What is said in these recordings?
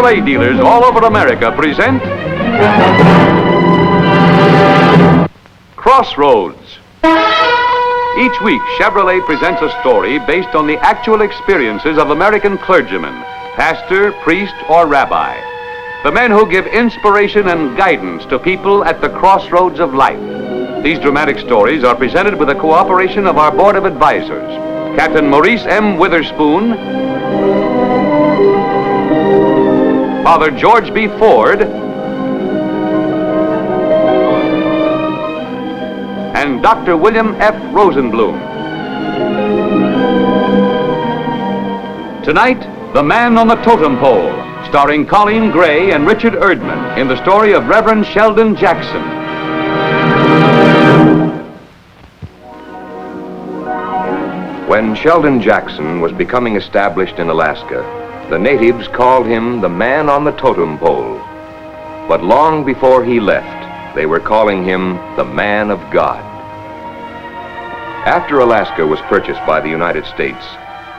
Chevrolet dealers all over America present Crossroads. Each week, Chevrolet presents a story based on the actual experiences of American clergymen, pastor, priest, or rabbi. The men who give inspiration and guidance to people at the crossroads of life. These dramatic stories are presented with the cooperation of our Board of Advisors, Captain Maurice M. Witherspoon, Father George B. Ford, and Dr. William F. Rosenblum. Tonight, The Man on the Totem Pole, starring Coleen Gray and Richard Erdman in the story of Reverend Sheldon Jackson. When Sheldon Jackson was becoming established in Alaska, the natives called him the Man on the Totem Pole. But long before he left, they were calling him the Man of God. After Alaska was purchased by the United States,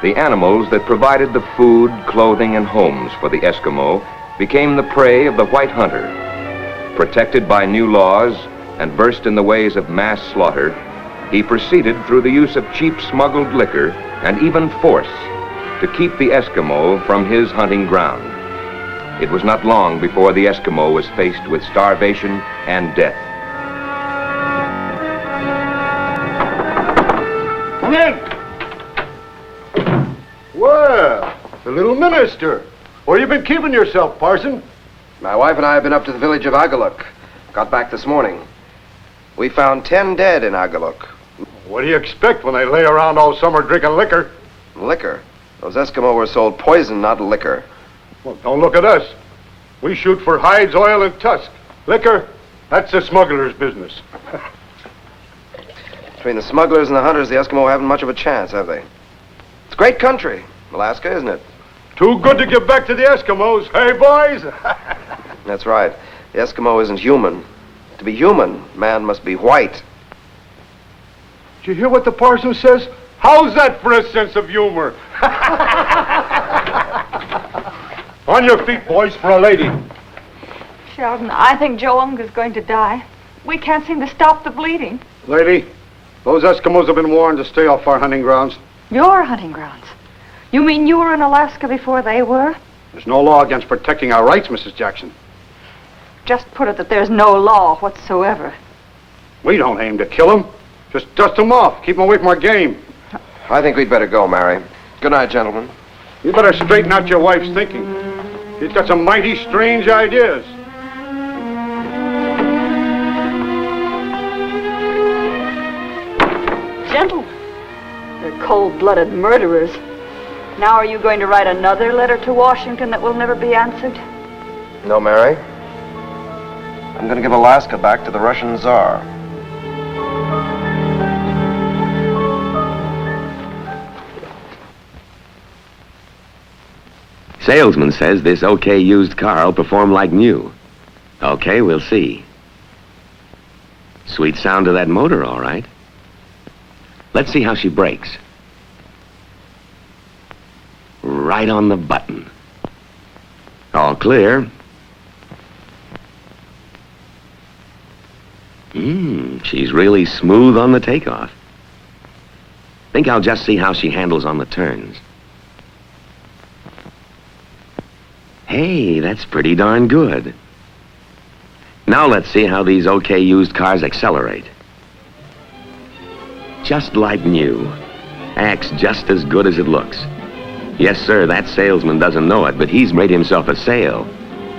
the animals that provided the food, clothing, and homes for the Eskimo became the prey of the white hunter. Protected by new laws and versed in the ways of mass slaughter, he proceeded through the use of cheap smuggled liquor and even force to keep the Eskimo from his hunting ground. It was not long before the Eskimo was faced with starvation and death. Come in. Well, the little minister. Where you been keeping yourself, Parson? My wife and I have been up to the village of Agaluk. Got back this morning. We found 10 dead in Agaluk. What do you expect when they lay around all summer drinking liquor? Liquor? Those Eskimo were sold poison, not liquor. Well, don't look at us. We shoot for hides, oil, and tusk. Liquor, that's the smuggler's business. Between the smugglers and the hunters, the Eskimo haven't much of a chance, have they? It's a great country, Alaska, isn't it? Too good to give back to the Eskimos, hey, boys? That's right. The Eskimo isn't human. To be human, man must be white. Did you hear what the parson says? How's that for a sense of humor? On your feet, boys, for a lady. Sheldon, I think Joe Unga's going to die. We can't seem to stop the bleeding. Lady, those Eskimos have been warned to stay off our hunting grounds. Your hunting grounds? You mean you were in Alaska before they were? There's no law against protecting our rights, Mrs. Jackson. Just put it that there's no law whatsoever. We don't aim to kill them. Just dust them off. Keep them away from our game. I think we'd better go, Mary. Good night, gentlemen. You better straighten out your wife's thinking. She's got some mighty strange ideas. Gentlemen, they're cold-blooded murderers. Now are you going to write another letter to Washington that will never be answered? No, Mary. I'm going to give Alaska back to the Russian Tsar. Salesman says this OK used car will perform like new. OK, we'll see. Sweet sound of that motor, all right. Let's see how she brakes. Right on the button. All clear. She's really smooth on the takeoff. Think I'll just see how she handles on the turns. Hey, that's pretty darn good. Now let's see how these OK used cars accelerate. Just like new. Acts just as good as it looks. Yes, sir, that salesman doesn't know it, but he's made himself a sale.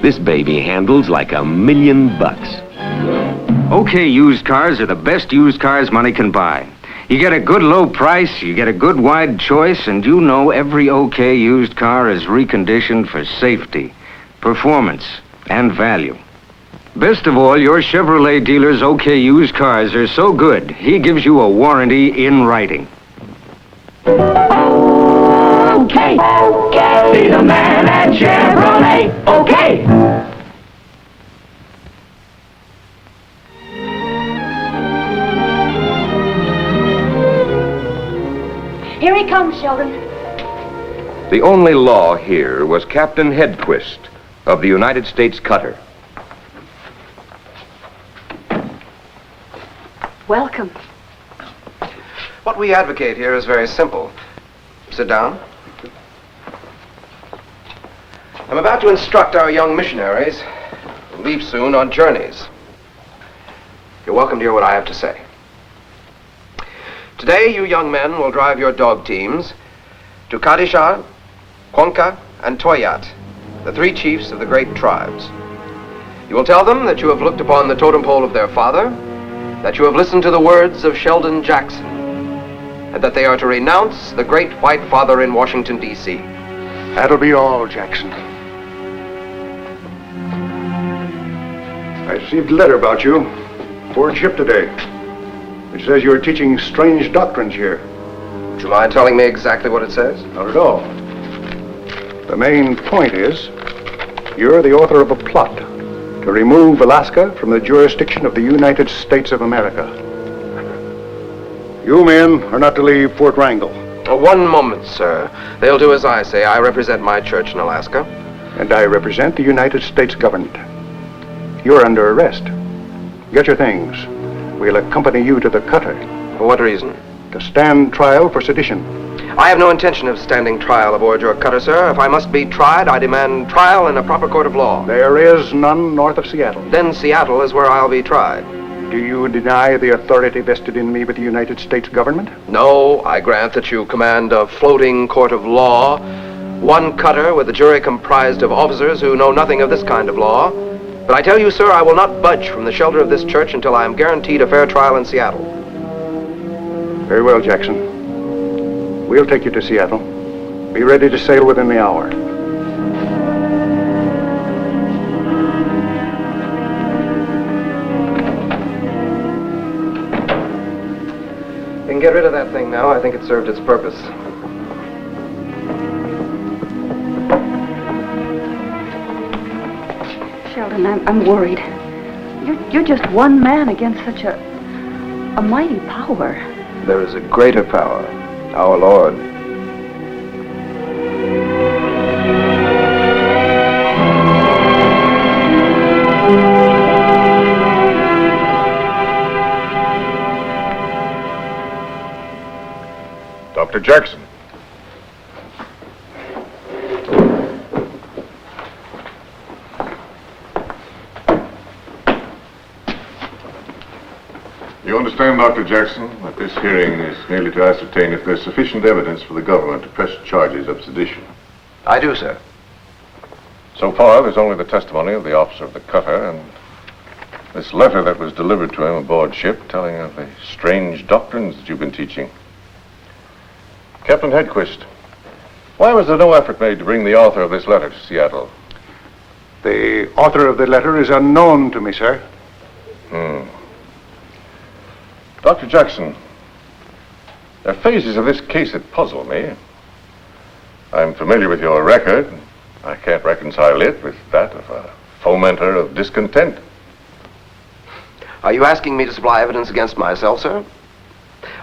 This baby handles like $1,000,000. OK used cars are the best used cars money can buy. You get a good low price, you get a good wide choice, and you know every OK used car is reconditioned for safety, performance, and value. Best of all, your Chevrolet dealer's OK used cars are so good, he gives you a warranty in writing. OK, be the man at Chevrolet. OK. Here he comes, Sheldon. The only law here was Captain Hedquist, of the United States cutter. Welcome. What we advocate here is very simple. Sit down. I'm about to instruct our young missionaries who leave soon on journeys. You're welcome to hear what I have to say. Today, you young men will drive your dog teams to Kadisha, Quonka, and Toyat, the 3 chiefs of the great tribes. You will tell them that you have looked upon the totem pole of their father, that you have listened to the words of Sheldon Jackson, and that they are to renounce the great white father in Washington, D.C. That'll be all, Jackson. I received a letter about you, aboard ship today. It says you're teaching strange doctrines here. Would you mind telling me exactly what it says? Not at all. The main point is, you're the author of a plot to remove Alaska from the jurisdiction of the United States of America. You men are not to leave Fort Wrangell. One moment, sir. They'll do as I say. I represent my church in Alaska. And I represent the United States government. You're under arrest. Get your things. We'll accompany you to the cutter. For what reason? To stand trial for sedition. I have no intention of standing trial aboard your cutter, sir. If I must be tried, I demand trial in a proper court of law. There is none north of Seattle. Then Seattle is where I'll be tried. Do you deny the authority vested in me by the United States government? No, I grant that you command a floating court of law, one cutter with a jury comprised of officers who know nothing of this kind of law. But I tell you, sir, I will not budge from the shelter of this church until I am guaranteed a fair trial in Seattle. Very well, Jackson. We'll take you to Seattle. Be ready to sail within the hour. You can get rid of that thing now. I think it served its purpose. Sheldon, I'm worried. You're just one man against such a mighty power. There is a greater power, our Lord. Dr. Jackson. You understand, Dr. Jackson, that this hearing is merely to ascertain if there's sufficient evidence for the government to press charges of sedition. I do, sir. So far, there's only the testimony of the officer of the cutter and this letter that was delivered to him aboard ship telling of the strange doctrines that you've been teaching. Captain Hedquist, why was there no effort made to bring the author of this letter to Seattle? The author of the letter is unknown to me, sir. Dr. Jackson, there are phases of this case that puzzle me. I'm familiar with your record. I can't reconcile it with that of a fomenter of discontent. Are you asking me to supply evidence against myself, sir?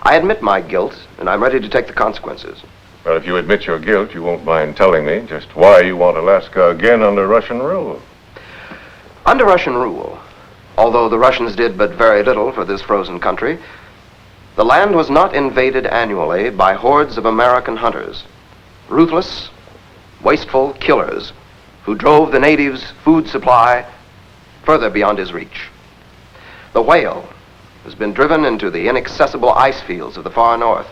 I admit my guilt, and I'm ready to take the consequences. Well, if you admit your guilt, you won't mind telling me just why you want Alaska again under Russian rule. Under Russian rule, although the Russians did but very little for this frozen country, the land was not invaded annually by hordes of American hunters, ruthless, wasteful killers who drove the natives' food supply further beyond his reach. The whale has been driven into the inaccessible ice fields of the far north.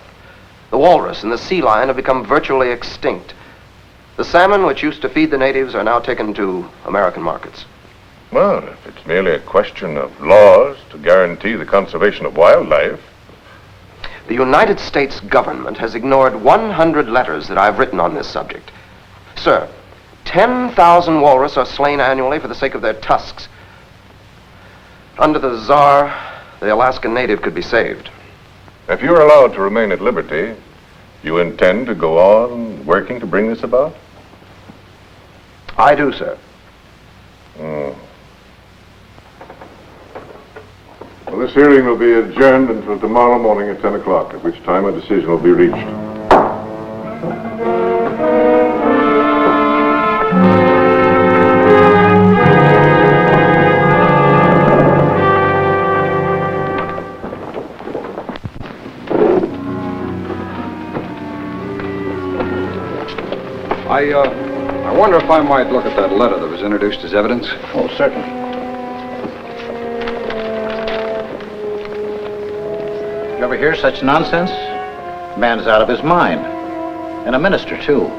The walrus and the sea lion have become virtually extinct. The salmon, which used to feed the natives, are now taken to American markets. Well, if it's merely a question of laws to guarantee the conservation of wildlife. The United States government has ignored 100 letters that I've written on this subject. Sir, 10,000 walrus are slain annually for the sake of their tusks. Under the Tsar, the Alaskan native could be saved. If you're allowed to remain at liberty, you intend to go on working to bring this about? I do, sir. Well, this hearing will be adjourned until tomorrow morning at 10 o'clock, at which time a decision will be reached. I wonder if I might look at that letter that was introduced as evidence. Oh, certainly. You ever hear such nonsense? Man's out of his mind. And a minister, too.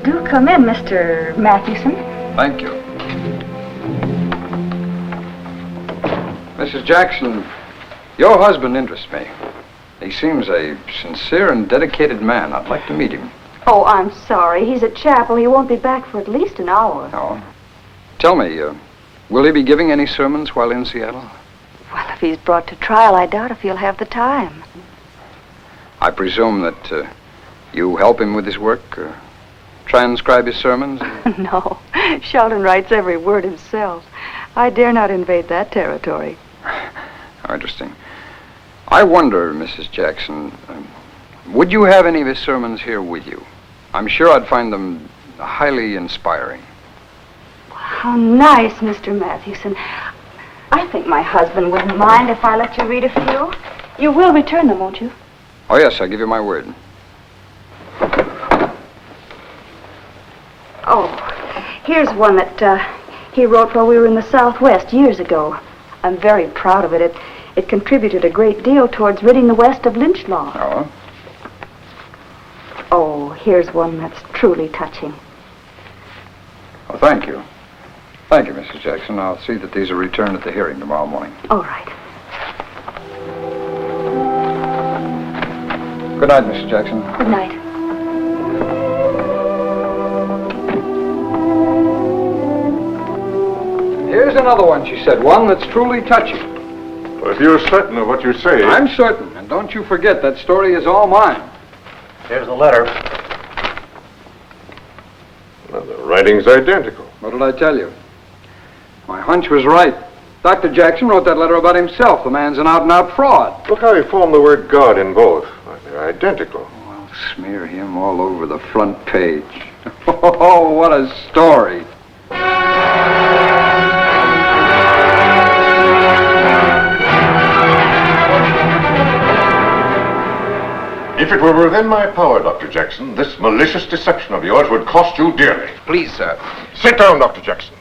Do come in, Mr. Mathewson. Thank you. Mrs. Jackson, your husband interests me. He seems a sincere and dedicated man. I'd like to meet him. Oh, I'm sorry. He's at chapel. He won't be back for at least an hour. Oh. Tell me, will he be giving any sermons while in Seattle? Well, if he's brought to trial, I doubt if he'll have the time. I presume that you help him with his work, transcribe his sermons? No, Sheldon writes every word himself. I dare not invade that territory. How interesting. I wonder, Mrs. Jackson, would you have any of his sermons here with you? I'm sure I'd find them highly inspiring. How nice, Mr. Mathewson. I think my husband wouldn't mind if I let you read a few. You will return them, won't you? Oh, yes, I give you my word. Oh, here's one that he wrote while we were in the Southwest years ago. I'm very proud of it. It contributed a great deal towards ridding the West of lynch law. Oh? Oh, here's one that's truly touching. Oh, thank you. Thank you, Mrs. Jackson. I'll see that these are returned at the hearing tomorrow morning. All right. Good night, Mrs. Jackson. Good night. Here's another one, she said. One that's truly touching. Well, if you're certain of what you say... I'm certain. And don't you forget, that story is all mine. Here's the letter. Well, the writing's identical. What did I tell you? My hunch was right. Dr. Jackson wrote that letter about himself. The man's an out-and-out fraud. Look how he formed the word God in both. Well, they're identical. Oh, I'll smear him all over the front page. Oh, what a story. If it were within my power, Dr. Jackson, this malicious deception of yours would cost you dearly. Please, sir. Sit down, Dr. Jackson.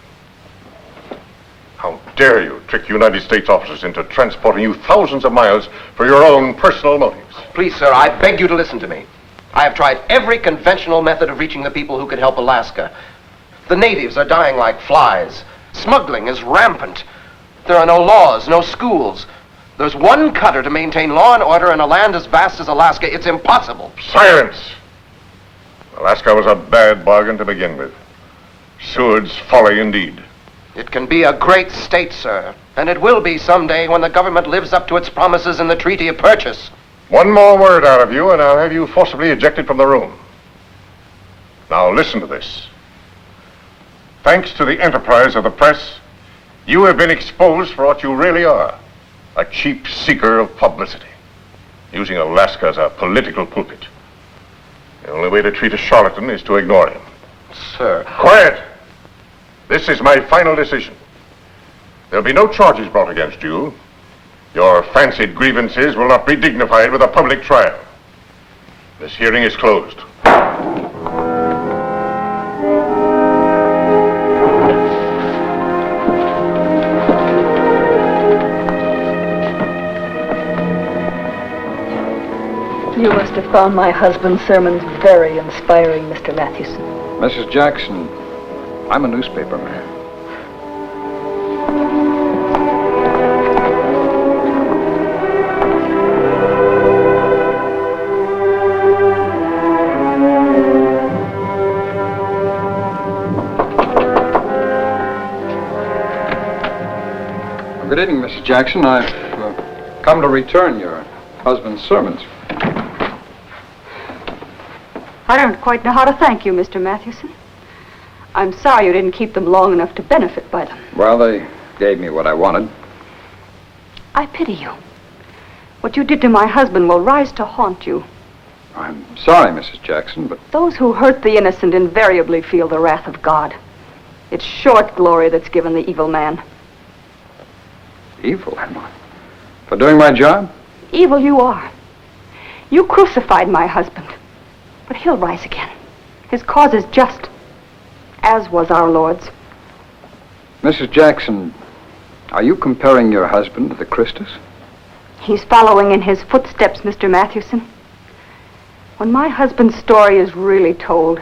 How dare you trick United States officers into transporting you thousands of miles for your own personal motives? Please, sir, I beg you to listen to me. I have tried every conventional method of reaching the people who could help Alaska. The natives are dying like flies. Smuggling is rampant. There are no laws, no schools. There's one cutter to maintain law and order in a land as vast as Alaska. It's impossible. Silence! Alaska was a bad bargain to begin with. Seward's folly indeed. It can be a great state, sir. And it will be someday when the government lives up to its promises in the Treaty of Purchase. One more word out of you and I'll have you forcibly ejected from the room. Now listen to this. Thanks to the enterprise of the press, you have been exposed for what you really are. A cheap seeker of publicity, using Alaska as a political pulpit. The only way to treat a charlatan is to ignore him. Sir. Quiet! This is my final decision. There'll be no charges brought against you. Your fancied grievances will not be dignified with a public trial. This hearing is closed. You must have found my husband's sermons very inspiring, Mr. Mathewson. Mrs. Jackson, I'm a newspaper man. Good evening, Mrs. Jackson. I've come to return your husband's sermons. I don't quite know how to thank you, Mr. Mathewson. I'm sorry you didn't keep them long enough to benefit by them. Well, they gave me what I wanted. I pity you. What you did to my husband will rise to haunt you. I'm sorry, Mrs. Jackson, but... Those who hurt the innocent invariably feel the wrath of God. It's short glory that's given the evil man. Evil, am I? For doing my job? Evil you are. You crucified my husband, but he'll rise again. His cause is just, as was our Lord's. Mrs. Jackson, are you comparing your husband to the Christus? He's following in his footsteps, Mr. Mathewson. When my husband's story is really told,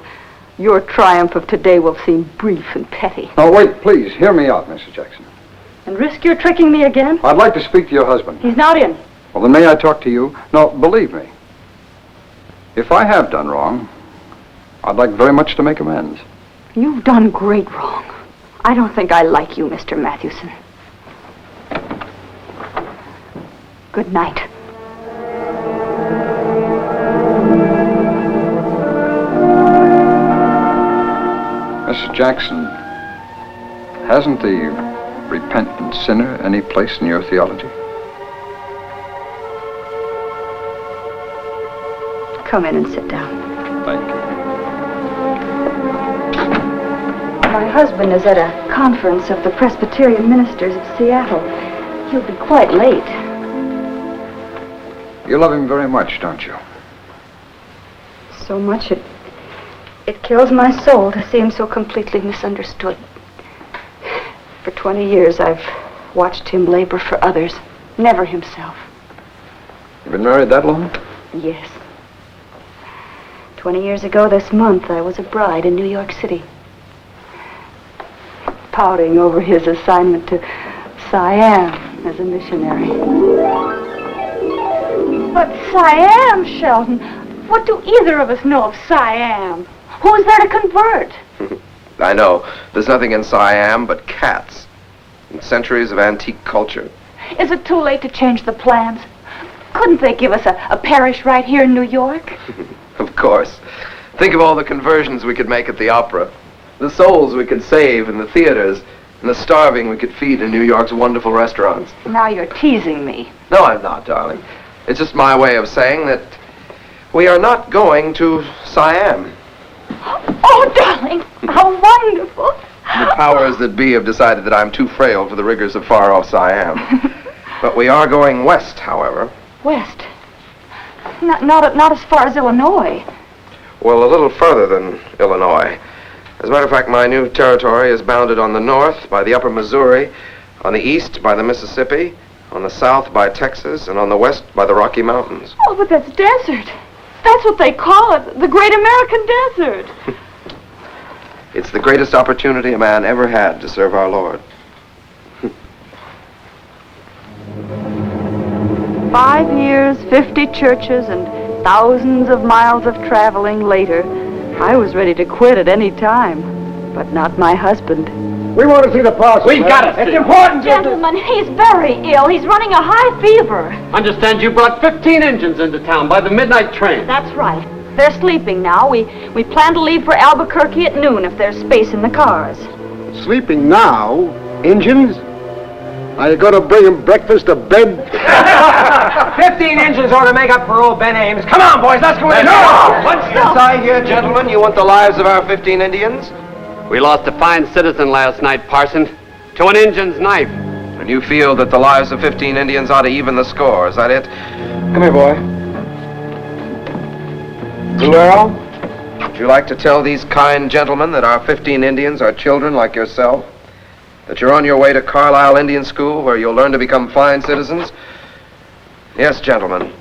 your triumph of today will seem brief and petty. Oh, wait, please, hear me out, Mrs. Jackson. And risk your tricking me again? I'd like to speak to your husband. He's not in. Well, then may I talk to you? No, believe me. If I have done wrong, I'd like very much to make amends. You've done great wrong. I don't think I like you, Mr. Mathewson. Good night. Mrs. Jackson, hasn't the repentant sinner any place in your theology? Come in and sit down. Thank you. My husband is at a conference of the Presbyterian ministers of Seattle. He'll be quite late. You love him very much, don't you? So much it kills my soul to see him so completely misunderstood. For 20 years I've watched him labor for others, never himself. You've been married that long? Yes. 20 years ago this month, I was a bride in New York City, pouting over his assignment to Siam as a missionary. But Siam, Sheldon, what do either of us know of Siam? Who is there to convert? I know. There's nothing in Siam but cats and centuries of antique culture. Is it too late to change the plans? Couldn't they give us a parish right here in New York? Of course. Think of all the conversions we could make at the opera, the souls we could save in the theaters, and the starving we could feed in New York's wonderful restaurants. Now you're teasing me. No, I'm not, darling. It's just my way of saying that we are not going to Siam. Oh, darling, how wonderful. The powers that be have decided that I'm too frail for the rigors of far-off Siam. But we are going west, however. West? Not as far as Illinois. Well, a little further than Illinois. As a matter of fact, my new territory is bounded on the north by the upper Missouri, on the east by the Mississippi, on the south by Texas, and on the west by the Rocky Mountains. Oh, but that's desert. That's what they call it, the Great American Desert. It's the greatest opportunity a man ever had to serve our Lord. 5 years, 50 churches, and thousands of miles of traveling later, I was ready to quit at any time, but not my husband. We want to see the process. We've got to see. It's important. Gentlemen, he's very ill. He's running a high fever. Understand you brought 15 engines into town by the midnight train. That's right. They're sleeping now. We plan to leave for Albuquerque at noon if there's space in the cars. Sleeping now? Engines? Are you going to bring him breakfast to bed? 15 engines ought to make up for old Ben Ames. Come on, boys, let's go in. Yes, I hear, gentlemen, you want the lives of our 15 Indians? We lost a fine citizen last night, Parson, to an Injun's knife. And you feel that the lives of 15 Indians ought to even the score, is that it? Come here, boy. Blue Arrow, would you like to tell these kind gentlemen that our 15 Indians are children like yourself? That you're on your way to Carlisle Indian School where you'll learn to become fine citizens? Yes, gentlemen.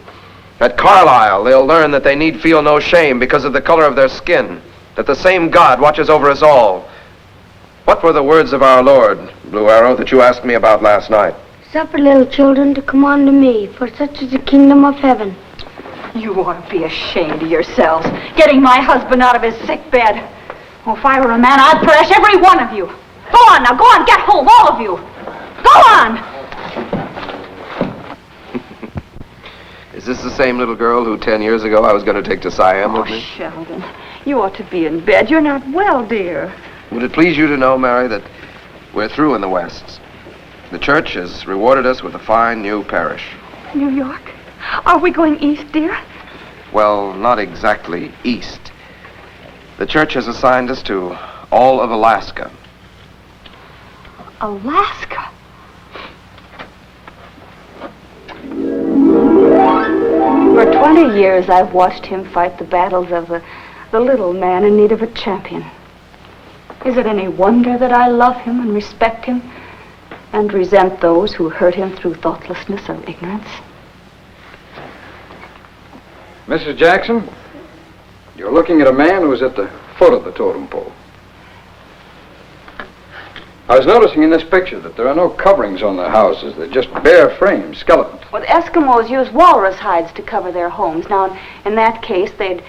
At Carlisle, they'll learn that they need feel no shame because of the color of their skin, that the same God watches over us all. What were the words of our Lord, Blue Arrow, that you asked me about last night? Suffer little children to come unto me, for such is the kingdom of heaven. You ought to be ashamed of yourselves, getting my husband out of his sick bed. Oh, if I were a man, I'd thrash every one of you. Go on now, go on, get home, all of you. Go on! Is this the same little girl who 10 years ago I was going to take to Siam with me? Sheldon, you ought to be in bed. You're not well, dear. Would it please you to know, Mary, that we're through in the West? The church has rewarded us with a fine new parish. New York? Are we going east, dear? Well, not exactly east. The church has assigned us to all of Alaska. Alaska? years I've watched him fight the battles of the little man in need of a champion. Is it any wonder that I love him and respect him and resent those who hurt him through thoughtlessness or ignorance? Mrs. Jackson, you're looking at a man who's at the foot of the totem pole. I was noticing in this picture that there are no coverings on their houses. They're just bare frames, skeletons. Well, the Eskimos use walrus hides to cover their homes. Now, in that case, they'd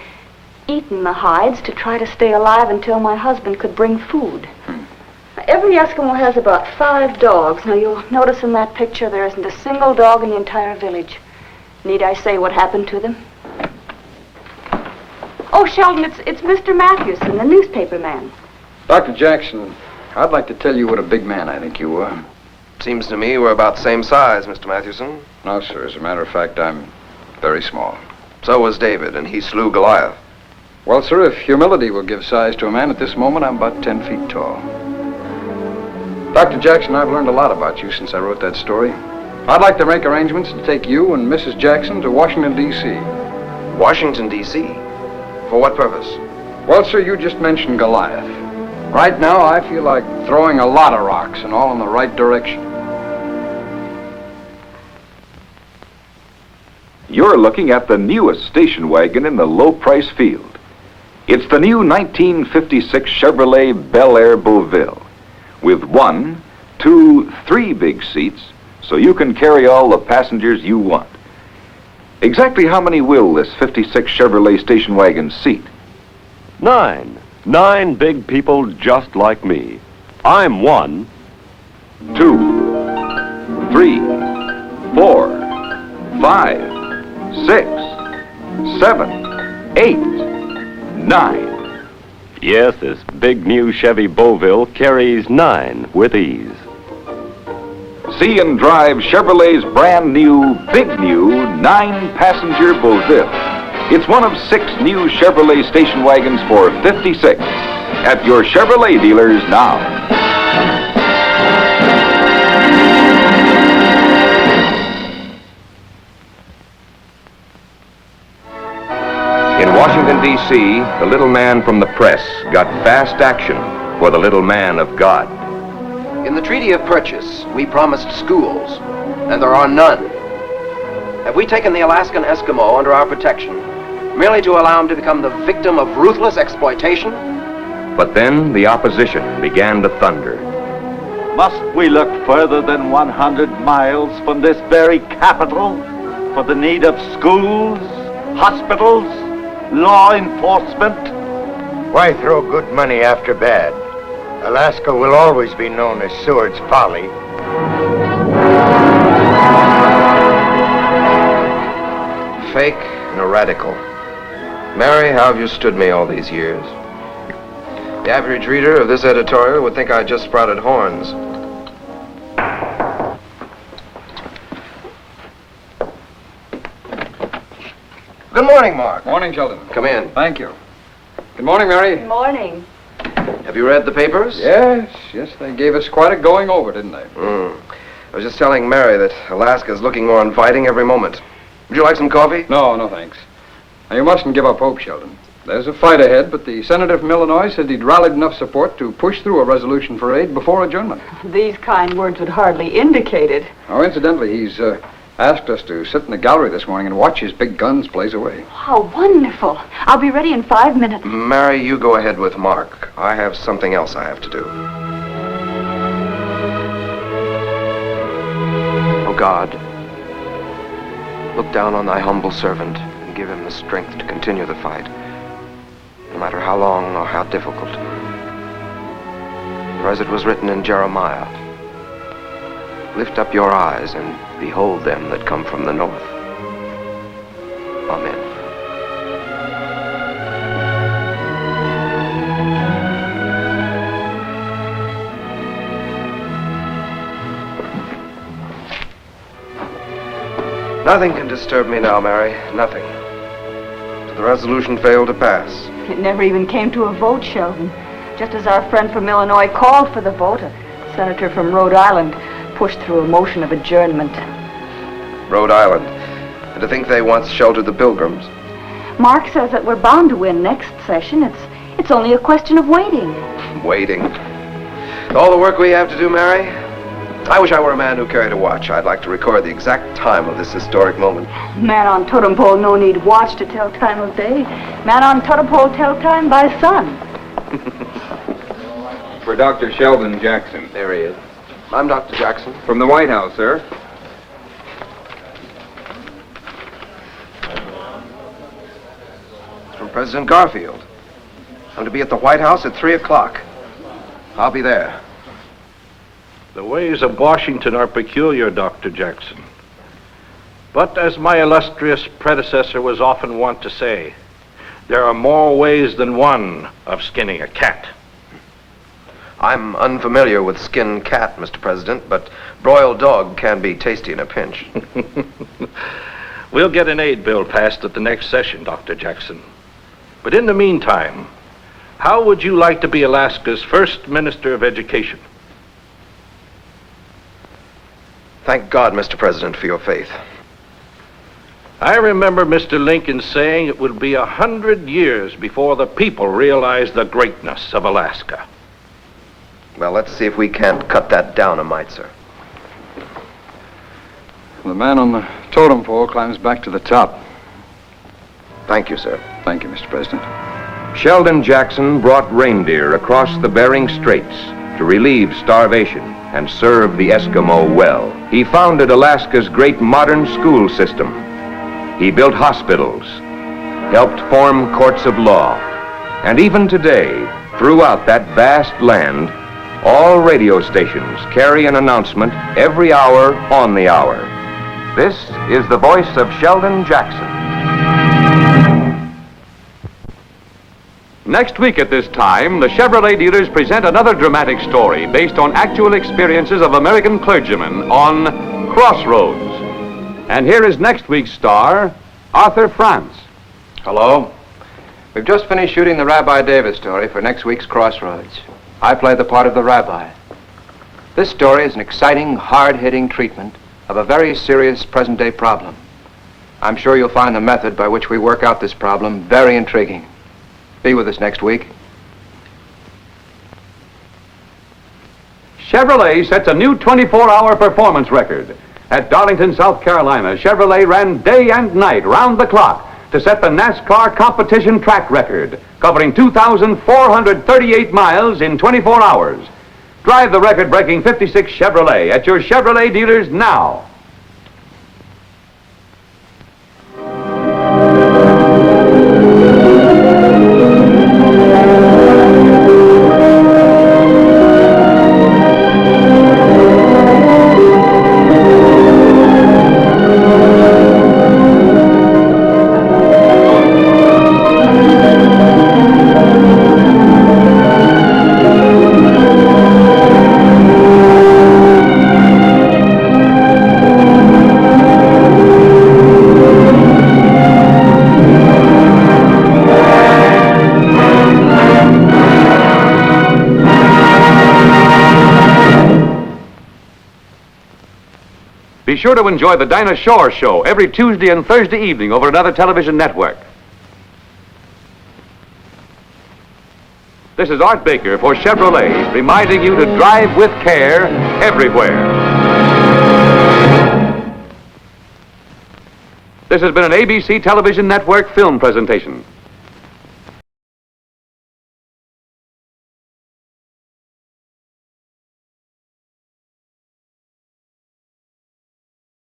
eaten the hides to try to stay alive until my husband could bring food. Now, every Eskimo has about 5 dogs. Now, you'll notice in that picture there isn't a single dog in the entire village. Need I say what happened to them? Oh, Sheldon, it's Mr. Matthewson, the newspaper man. Dr. Jackson, I'd like to tell you what a big man I think you are. Seems to me we're about the same size, Mr. Matthewson. No, sir. As a matter of fact, I'm very small. So was David, and he slew Goliath. Well, sir, if humility will give size to a man at this moment, I'm about 10 feet tall. Dr. Jackson, I've learned a lot about you since I wrote that story. I'd like to make arrangements to take you and Mrs. Jackson to Washington, D.C. Washington, D.C.? For what purpose? Well, sir, you just mentioned Goliath. Right now, I feel like throwing a lot of rocks and all in the right direction. You're looking at the newest station wagon in the low-price field. It's the new 1956 Chevrolet Bel Air Beauville with 1, 2, 3 big seats so you can carry all the passengers you want. Exactly how many will this 56 Chevrolet station wagon seat? 9. 9 big people just like me. I'm 1. 2, 3, 4, 5, 6, 7, 8, 9. Yes, this big new Chevy Beauville carries 9 with ease. See and drive Chevrolet's brand new, big new 9-passenger Beauville. It's one of 6 new Chevrolet station wagons for 56 at your Chevrolet dealers now. In Washington, D.C., the little man from the press got fast action for the little man of God. In the Treaty of Purchase, we promised schools, and there are none. Have we taken the Alaskan Eskimo under our protection merely to allow him to become the victim of ruthless exploitation? But then the opposition began to thunder. Must we look further than 100 miles from this very capital for the need of schools, hospitals, law enforcement? Why throw good money after bad? Alaska will always be known as Seward's Folly. Fake and a radical. Mary, how have you stood me all these years? The average reader of this editorial would think I just sprouted horns. Good morning, Mark. Morning, Sheldon. Come in. Thank you. Good morning, Mary. Good morning. Have you read the papers? Yes, they gave us quite a going over, didn't they? I was just telling Mary that Alaska's looking more inviting every moment. Would you like some coffee? No, thanks. Now, you mustn't give up hope, Sheldon. There's a fight ahead, but the senator from Illinois said he'd rallied enough support to push through a resolution for aid before adjournment. These kind words would hardly indicate it. Oh, incidentally, he's asked us to sit in the gallery this morning and watch his big guns blaze away. How wonderful. I'll be ready in 5 minutes. Mary, you go ahead with Mark. I have something else I have to do. Oh, God, look down on thy humble servant and give him the strength to continue the fight, no matter how long or how difficult. For as it was written in Jeremiah, lift up your eyes and behold them that come from the north. Amen. Nothing can disturb me now, Mary. Nothing. The resolution failed to pass. It never even came to a vote, Sheldon. Just as our friend from Illinois called for the vote, a senator from Rhode Island pushed through a motion of adjournment. Rhode Island. And to think they once sheltered the Pilgrims. Mark says that we're bound to win next session. It's only a question of waiting. Waiting. All the work we have to do, Mary. I wish I were a man who carried a watch. I'd like to record the exact time of this historic moment. Man on Totem Pole no need watch to tell time of day. Man on Totem Pole tell time by sun. For Dr. Sheldon Jackson. There he is. I'm Dr. Jackson. From the White House, sir. From President Garfield. I'm to be at the White House at 3 o'clock. I'll be there. The ways of Washington are peculiar, Dr. Jackson. But as my illustrious predecessor was often wont to say, there are more ways than one of skinning a cat. I'm unfamiliar with skinned cat, Mr. President, but broiled dog can be tasty in a pinch. We'll get an aid bill passed at the next session, Dr. Jackson. But in the meantime, how would you like to be Alaska's first Minister of Education? Thank God, Mr. President, for your faith. I remember Mr. Lincoln saying it would be 100 years before the people realize the greatness of Alaska. Well, let's see if we can't cut that down a mite, sir. The man on the totem pole climbs back to the top. Thank you, sir. Thank you, Mr. President. Sheldon Jackson brought reindeer across the Bering Straits to relieve starvation and serve the Eskimo well. He founded Alaska's great modern school system. He built hospitals, helped form courts of law, and even today, throughout that vast land, all radio stations carry an announcement every hour on the hour. This is the voice of Sheldon Jackson. Next week at this time, the Chevrolet dealers present another dramatic story based on actual experiences of American clergymen on Crossroads. And here is next week's star, Arthur France. Hello. We've just finished shooting the Rabbi Davis story for next week's Crossroads. I play the part of the rabbi. This story is an exciting, hard-hitting treatment of a very serious present-day problem. I'm sure you'll find the method by which we work out this problem very intriguing. Be with us next week. Chevrolet sets a new 24-hour performance record. At Darlington, South Carolina, Chevrolet ran day and night, round the clock, to set the NASCAR competition track record, covering 2,438 miles in 24 hours. Drive the record-breaking 56 Chevrolet at your Chevrolet dealers now. Be sure to enjoy the Dinah Shore Show every Tuesday and Thursday evening over another television network. This is Art Baker for Chevrolet, reminding you to drive with care everywhere. This has been an ABC Television Network film presentation.